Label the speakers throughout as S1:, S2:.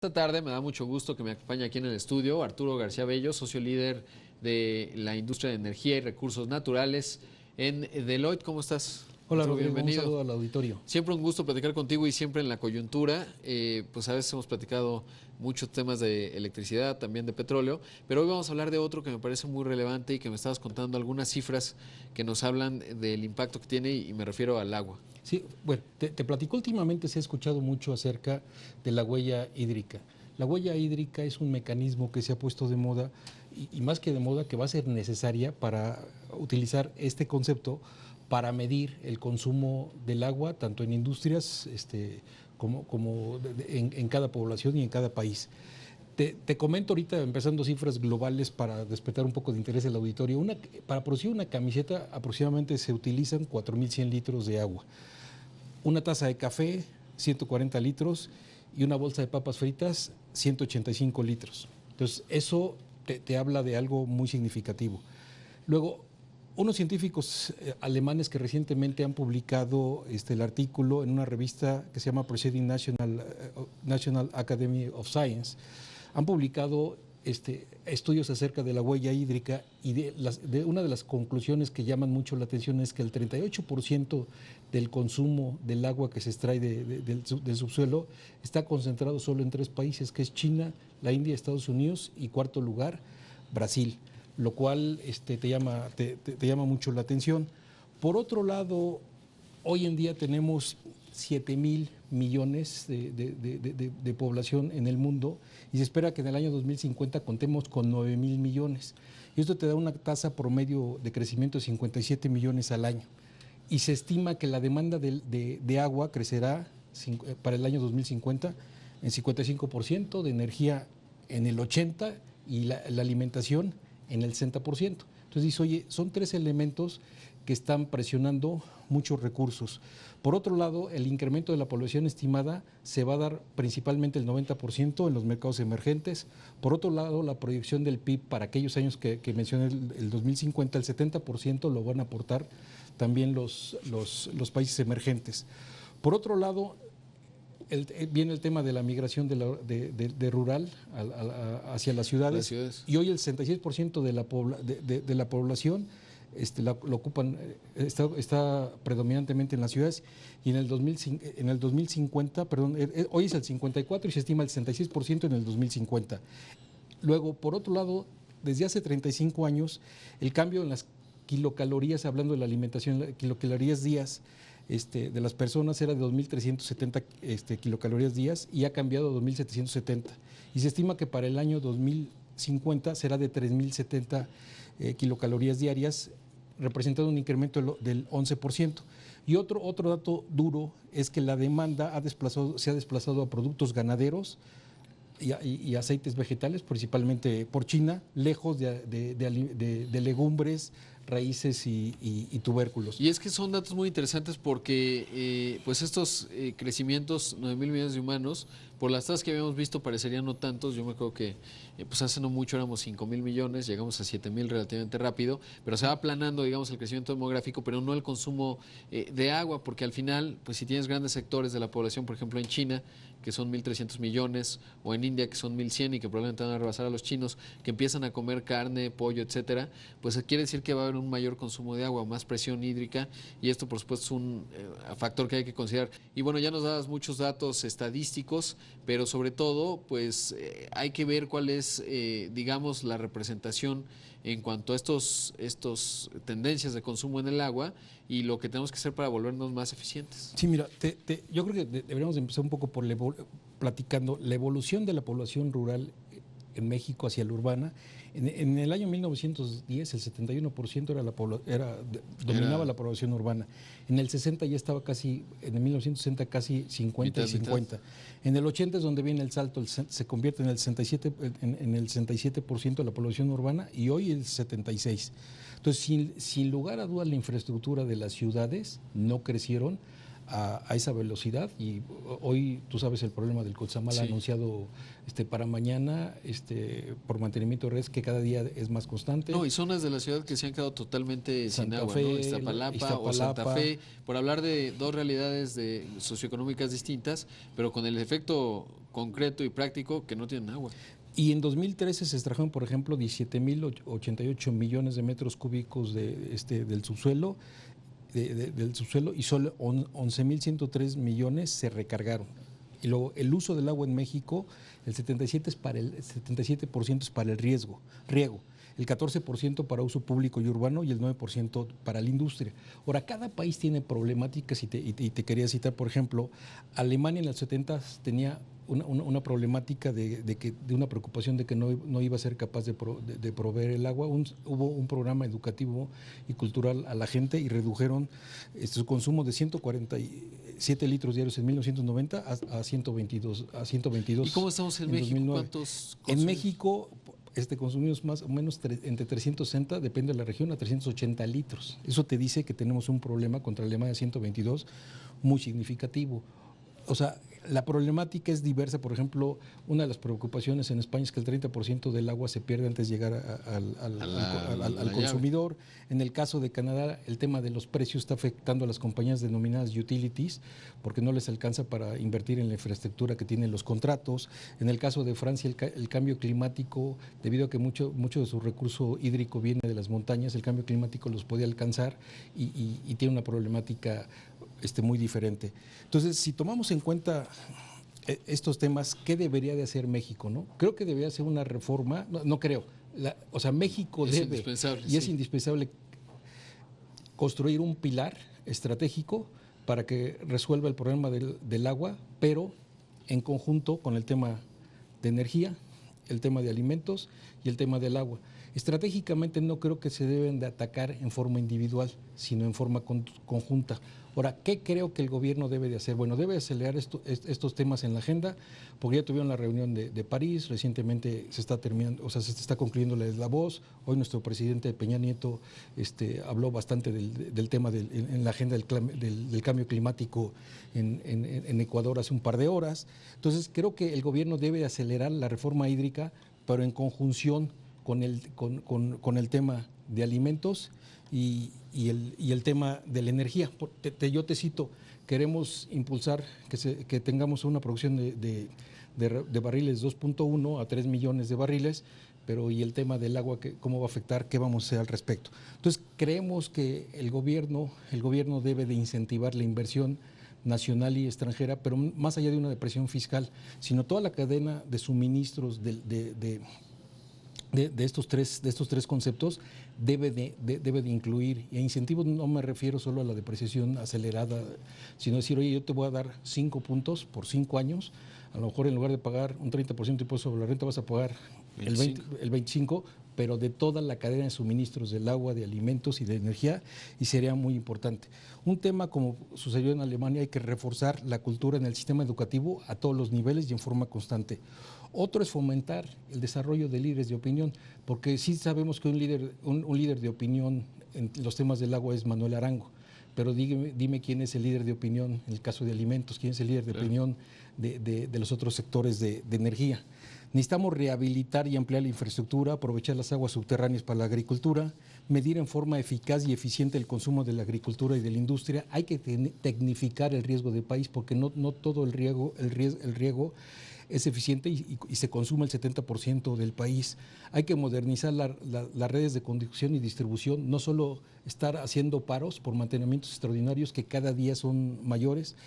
S1: Esta tarde me da mucho gusto que me acompañe aquí en el estudio Arturo García Bello, socio líder de la industria de energía y recursos naturales en Deloitte. ¿Cómo estás?
S2: Hola
S1: Arturo,
S2: Rodrigo, un
S1: bienvenido.
S2: saludo al auditorio.
S1: Siempre un gusto platicar contigo y siempre en la coyuntura. Pues a veces hemos platicado muchos temas de electricidad, también de petróleo, pero hoy vamos a hablar de otro que me parece muy relevante y que me estabas contando algunas cifras que nos hablan del impacto que tiene y me refiero al agua.
S2: Sí, bueno, te platico, últimamente se ha escuchado mucho acerca de la huella hídrica. La huella hídrica es un mecanismo que se ha puesto de moda y más que de moda, que va a ser necesaria para utilizar este concepto para medir el consumo del agua, tanto en industrias como en cada población y en cada país. Te comento ahorita, empezando cifras globales para despertar un poco de interés del auditorio. Para producir una camiseta aproximadamente se utilizan 4.100 litros de agua. Una taza de café, 140 litros, y una bolsa de papas fritas, 185 litros. Entonces, eso te habla de algo muy significativo. Luego, unos científicos alemanes que recientemente han publicado el artículo en una revista que se llama Proceeding National Academy of Science, han publicado estudios acerca de la huella hídrica y de una de las conclusiones que llaman mucho la atención es que el 38% del consumo del agua que se extrae del subsuelo está concentrado solo en 3 países, que es China, la India, Estados Unidos y cuarto lugar, Brasil, lo cual te llama mucho la atención. Por otro lado, hoy en día tenemos 7.000 millones de población en el mundo y se espera que en el año 2050 contemos con 9.000 millones. Y esto te da una tasa promedio de crecimiento de 57 millones al año. Y se estima que la demanda de agua crecerá para el año 2050 en 55%, de energía en el 80% y la alimentación en el 60%. Entonces dice, oye, son 3 elementos que están presionando muchos recursos. Por otro lado, el incremento de la población estimada se va a dar principalmente el 90% en los mercados emergentes. Por otro lado, la proyección del PIB para aquellos años que mencioné, el 2050, el 70% lo van a aportar también los países emergentes. Por otro lado, viene el tema de la migración de rural hacia las ciudades. Y hoy el 66% de la población lo ocupan, está predominantemente en las ciudades, y en el 2050, hoy es el 54% y se estima el 66% en el 2050. Luego, por otro lado, desde hace 35 años, el cambio en las kilocalorías, hablando de la alimentación, kilocalorías días de las personas era de 2.370 kilocalorías días y ha cambiado a 2.770. Y se estima que para el año 2050 será de 3.070 kilocalorías diarias, representando un incremento del 11%. Y otro dato duro es que la demanda se ha desplazado a productos ganaderos y aceites vegetales, principalmente por China, lejos de legumbres, raíces y tubérculos.
S1: Y es que son datos muy interesantes porque pues estos crecimientos, 9.000 millones de humanos, por las tasas que habíamos visto parecerían no tantos. Yo me acuerdo que pues hace no mucho éramos 5.000 millones, llegamos a 7.000 relativamente rápido, pero se va aplanando, digamos, el crecimiento demográfico, pero no el consumo de agua, porque al final, pues si tienes grandes sectores de la población, por ejemplo en China, que son 1.300 millones, o en India, que son 1.100 y que probablemente van a rebasar a los chinos, que empiezan a comer carne, pollo, etcétera, pues quiere decir que va a haber un mayor consumo de agua, más presión hídrica, y esto por supuesto es un factor que hay que considerar. Y bueno, ya nos dabas muchos datos estadísticos, pero sobre todo pues hay que ver cuál es digamos la representación en cuanto a estos tendencias de consumo en el agua y lo que tenemos que hacer para volvernos más eficientes.
S2: Sí, mira, yo creo que deberíamos empezar un poco por platicando la evolución de la población rural en México hacia la urbana. En el año 1910 el 71% dominaba la población urbana. En el 60 ya estaba en el 1960 casi 50 y 50. En el 80 es donde viene el salto, se convierte en el 67% de la población urbana y hoy el 76%. Entonces, sin lugar a dudas, la infraestructura de las ciudades no crecieron a esa velocidad, y hoy tú sabes el problema del Cutzamala, sí, anunciado para mañana por mantenimiento de redes, que cada día es más constante.
S1: No, y zonas de la ciudad que se han quedado totalmente sin agua, ¿no? Iztapalapa o Santa Fe, por hablar de dos realidades socioeconómicas distintas, pero con el efecto concreto y práctico que no tienen agua.
S2: Y en 2013 se extrajeron, por ejemplo, 17.088 millones de metros cúbicos del subsuelo, del subsuelo, y solo 11.103 millones se recargaron. Y luego el uso del agua en México, el 77% es para el riego, el 14% para uso público y urbano y el 9% para la industria. Ahora, cada país tiene problemáticas y te quería citar, por ejemplo, Alemania en los 70 tenía una problemática de una preocupación de que no iba a ser capaz de proveer el agua. Hubo un programa educativo y cultural a la gente y redujeron su consumo de 147 litros diarios en 1990 a 122.
S1: ¿Y cómo estamos en México?
S2: 2009.
S1: ¿Cuántos consumimos?
S2: En México consumimos más o menos entre 360, depende de la región, a 380 litros. Eso te dice que tenemos un problema contra Alemania 122 muy significativo. O sea, la problemática es diversa. Por ejemplo, una de las preocupaciones en España es que el 30% del agua se pierde antes de llegar al consumidor. En el caso de Canadá, el tema de los precios está afectando a las compañías denominadas utilities porque no les alcanza para invertir en la infraestructura que tienen los contratos. En el caso de Francia, el cambio climático, debido a que mucho de su recurso hídrico viene de las montañas, el cambio climático los puede alcanzar y tiene una problemática muy diferente. Entonces, si tomamos en cuenta estos temas, ¿qué debería de hacer México? ¿No? Creo que debería hacer una reforma, no creo, México debe, y es indispensable construir un pilar estratégico para que resuelva el problema del agua, pero en conjunto con el tema de energía, el tema de alimentos y el tema del agua. Estratégicamente no creo que se deben de atacar en forma individual, sino en forma conjunta. Ahora, ¿qué creo que el gobierno debe de hacer? Bueno, debe acelerar estos temas en la agenda, porque ya tuvieron la reunión de París, recientemente se está terminando, se está concluyendo la de Davos. Hoy nuestro presidente Peña Nieto habló bastante del tema en la agenda del cambio climático en Ecuador hace un par de horas. Entonces, creo que el gobierno debe acelerar la reforma hídrica, pero en conjunción con el tema de alimentos y el tema de la energía. Yo te cito, queremos impulsar que tengamos una producción de barriles 2.1 a 3 millones de barriles, pero y el tema del agua, ¿cómo va a afectar? ¿Qué vamos a hacer al respecto? Entonces, creemos que el gobierno debe de incentivar la inversión nacional y extranjera, pero más allá de una depresión fiscal, sino toda la cadena de suministros de estos tres conceptos debe de incluir. Y a incentivos no me refiero solo a la depreciación acelerada, sino decir, oye, yo te voy a dar 5 puntos por 5 años, a lo mejor en lugar de pagar un 30% de impuesto sobre la renta vas a pagar 25. el 25%, pero de toda la cadena de suministros del agua, de alimentos y de energía, y sería muy importante. Un tema como sucedió en Alemania, hay que reforzar la cultura en el sistema educativo a todos los niveles y en forma constante. Otro es fomentar el desarrollo de líderes de opinión, porque sí sabemos que un líder de opinión en los temas del agua es Manuel Arango, pero dime quién es el líder de opinión en el caso de alimentos, quién es el líder de opinión de los otros sectores de energía. Necesitamos rehabilitar y ampliar la infraestructura, aprovechar las aguas subterráneas para la agricultura, medir en forma eficaz y eficiente el consumo de la agricultura y de la industria. Hay que tecnificar el riesgo del país porque no todo el riego es eficiente y se consume el 70% del país. Hay que modernizar las redes de conducción y distribución, no solo estar haciendo paros por mantenimientos extraordinarios que cada día son mayores.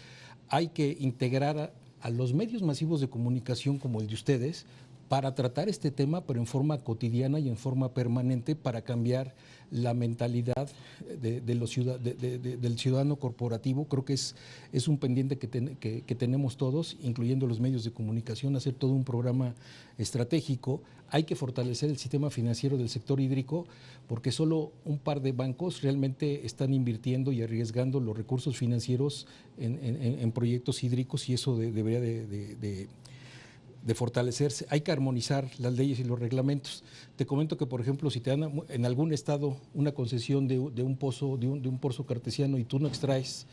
S2: Hay que integrar a los medios masivos de comunicación como el de ustedes para tratar este tema, pero en forma cotidiana y en forma permanente para cambiar la mentalidad del ciudadano corporativo. Creo que es un pendiente que tenemos todos, incluyendo los medios de comunicación, hacer todo un programa estratégico. Hay que fortalecer el sistema financiero del sector hídrico porque solo un par de bancos realmente están invirtiendo y arriesgando los recursos financieros en proyectos hídricos y eso debería de fortalecerse. Hay que armonizar las leyes y los reglamentos. Te comento que, por ejemplo, si te dan en algún estado una concesión de un pozo cartesiano y tú no extraes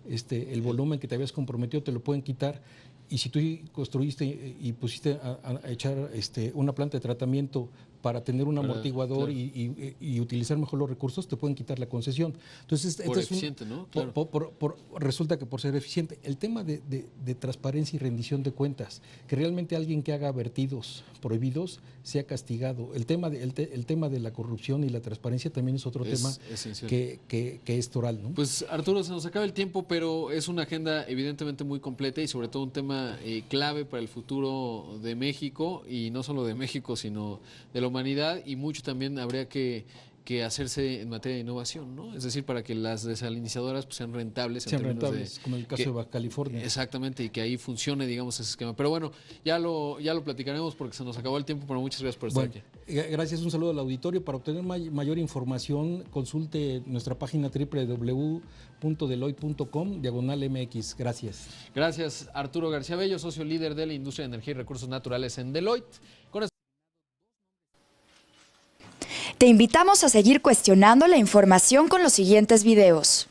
S2: el volumen que te habías comprometido, te lo pueden quitar. Y si tú construiste y pusiste a echar una planta de tratamiento para tener un amortiguador,
S1: claro.
S2: y utilizar mejor los recursos, te pueden quitar la concesión. Entonces,
S1: Por eficiente, ¿no? Claro.
S2: Resulta que por ser eficiente. El tema de transparencia y rendición de cuentas, que realmente alguien que haga vertidos prohibidos sea castigado. El tema de la corrupción y la transparencia también es otro tema
S1: esencial.
S2: que es toral, ¿no?
S1: Pues Arturo, se nos acaba el tiempo, pero es una agenda evidentemente muy completa y sobre todo un tema clave para el futuro de México, y no solo de México, sino de la humanidad, y mucho también habría que hacerse en materia de innovación, ¿no? Es decir, para que las desalinizadoras pues, sean rentables.
S2: Sean rentables, como el caso de Baja California.
S1: Exactamente, y que ahí funcione, digamos, ese esquema. Pero bueno, ya lo platicaremos porque se nos acabó el tiempo, pero muchas gracias por estar aquí.
S2: Gracias, un saludo al auditorio. Para obtener mayor información, consulte nuestra página www.deloitte.com/MX. Gracias.
S1: Gracias, Arturo García Bello, socio líder de la industria de energía y recursos naturales en Deloitte.
S3: Te invitamos a seguir cuestionando la información con los siguientes videos.